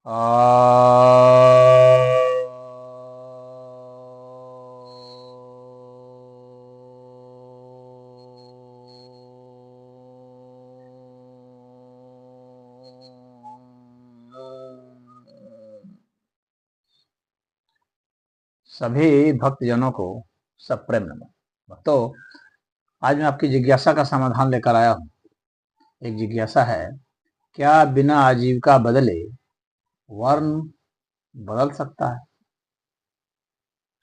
आ सभी भक्तजनों को सप्रेम नमः। भक्तों, आज मैं आपकी जिज्ञासा का समाधान लेकर आया हूँ। एक जिज्ञासा है, क्या बिना आजीविका बदले वर्ण बदल सकता है?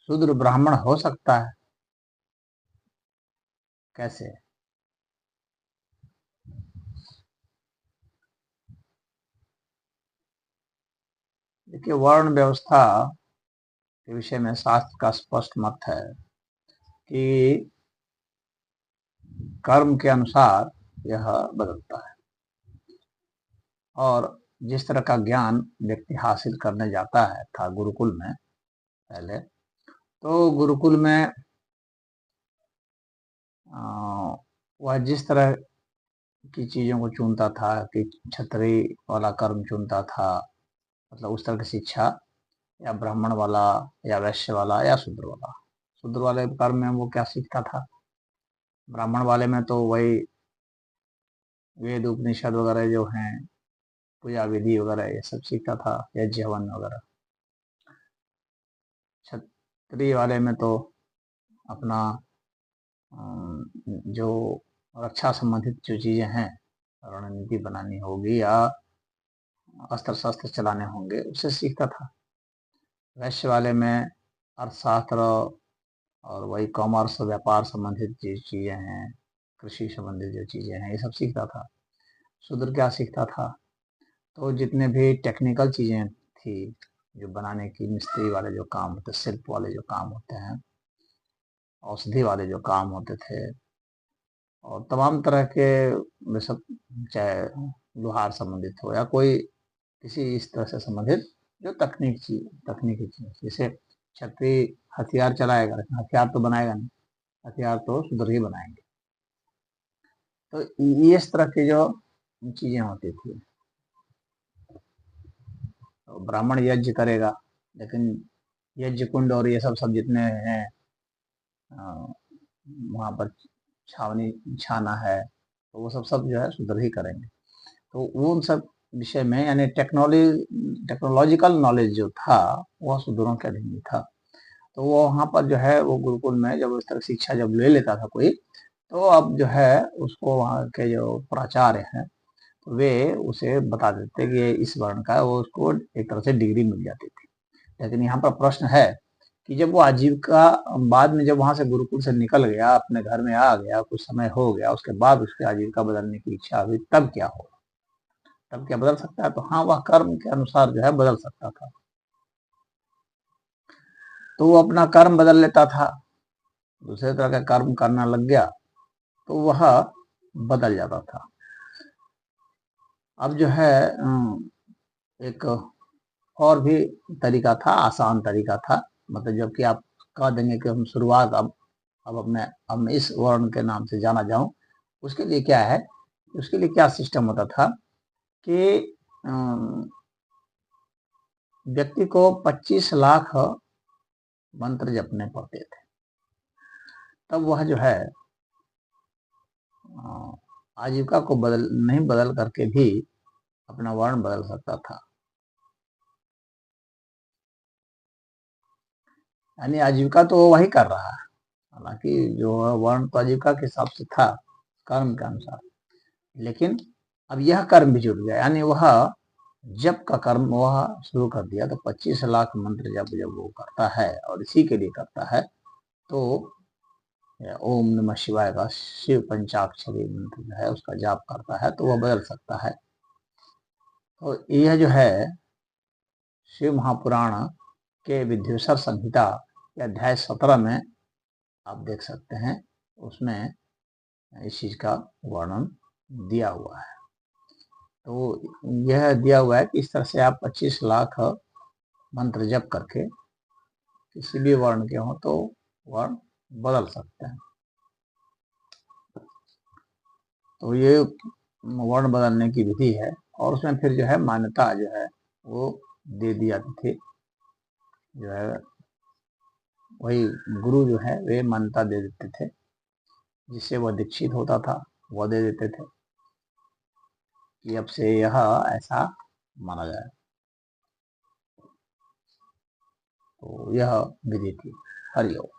शूद्र ब्राह्मण हो सकता है? कैसे? देखिए, वर्ण व्यवस्था के विषय में शास्त्र का स्पष्ट मत है कि कर्म के अनुसार यह बदलता है। और जिस तरह का ज्ञान व्यक्ति हासिल करने जाता है था गुरुकुल में पहले, तो गुरुकुल में वह जिस तरह की चीज़ों को चुनता था कि क्षत्रिय वाला कर्म चुनता था, मतलब उस तरह की शिक्षा, या ब्राह्मण वाला, या वैश्य वाला, या शूद्र वाला। शूद्र वाले कर्म में वो क्या सीखता था? ब्राह्मण वाले में तो वही वेद उपनिषद वगैरह जो हैं, पूजा विधि वगैरह ये सब सीखता था, यज्ञ हवन वगैरह। क्षत्रिय वाले में तो अपना जो रक्षा संबंधित जो चीज़ें हैं, रणनीति बनानी होगी या अस्त्र शस्त्र चलाने होंगे, उससे सीखता था। वैश्य वाले में अर्थशास्त्र और वही कॉमर्स, व्यापार संबंधित जो चीज़ें हैं, कृषि संबंधित जो चीज़ें हैं, ये सब सीखता था। शूद्र क्या सीखता था? तो जितने भी टेक्निकल चीज़ें थी, जो बनाने की, मिस्त्री वाले जो काम होते, शिल्प वाले जो काम होते हैं, औषधि वाले जो काम होते थे, और तमाम तरह के सब, चाहे लोहार संबंधित हो या कोई किसी इस तरह से संबंधित जो तकनीकी चीज, जैसे क्षत्रिय हथियार चलाएगा लेकिन हथियार तो बनाएगा नहीं, हथियार तो शूद्र ही बनाएंगे। तो ये इस तरह की जो चीजें होती थी। तो ब्राह्मण यज्ञ करेगा, लेकिन यज्ञ कुंड और ये सब सब जितने हैं, वहाँ पर छावनी छाना है, तो वो सब सब जो है शूद्र ही करेंगे। तो वो उन सब विषय में, यानी टेक्नोलॉजिकल नॉलेज जो था, वह शूद्रों के अधीन ही था। तो वो वहाँ पर जो है, वो गुरुकुल में जब इस तरह शिक्षा जब ले लेता था कोई, तो अब जो है उसको वहाँ के जो प्राचार्य हैं, तो वे उसे बता देते कि ये इस वर्ण का है, वो उसको एक तरह से डिग्री मिल जाती थी। लेकिन यहाँ पर प्रश्न है कि जब वो आजीविका बाद में, जब वहां से गुरुकुल से निकल गया, अपने घर में आ गया, कुछ समय हो गया, उसके बाद उसकी आजीविका बदलने की इच्छा हुई, तब क्या हो? तब क्या बदल सकता है? तो हाँ, वह कर्म के अनुसार जो है बदल सकता था। तो वो अपना कर्म बदल लेता था, दूसरे तरह का कर्म करना लग गया, तो वह बदल जाता था। अब जो है एक और भी तरीका था, आसान तरीका था। मतलब जबकि आप कह देंगे कि हम शुरुआत अब मैं इस वर्ण के नाम से जाना जाऊं, उसके लिए क्या है, उसके लिए क्या सिस्टम होता था कि व्यक्ति को 25 लाख मंत्र जपने पड़ते थे, तब वह जो है आजीविका को नहीं बदल करके भी अपना वर्ण बदल सकता था। यानी आजीविका तो वो वही कर रहा है, हालांकि जो वर्ण तो आजीविका के हिसाब से था, कर्म के अनुसार। लेकिन अब यह कर्म भी जुड़ गया, यानी वह जप का कर्म वह शुरू कर दिया। तो 25 लाख मंत्र जब जब वो करता है, और इसी के लिए करता है, तो ओम नमः शिवाय का शिव पंचाक्षरी मंत्र जो है उसका जाप करता है, तो वह बदल सकता है। तो यह जो है शिव महापुराण के विद्युषर संहिता के अध्याय 17 में आप देख सकते हैं, उसमें इस चीज का वर्णन दिया हुआ है। तो यह दिया हुआ है कि इस तरह से आप 25 लाख मंत्र जप करके किसी भी वर्ण के हो तो वर्ण बदल सकते हैं। तो ये वर्ण बदलने की विधि है, और उसमें फिर जो है मान्यता जो है वो दे दिया थे, जो है वही गुरु जो है वे मान्यता दे देते थे, जिससे वह दीक्षित होता था, वह दे देते थे कि अब से यह ऐसा माना जाए। तो यह विधि थी। हरिओम।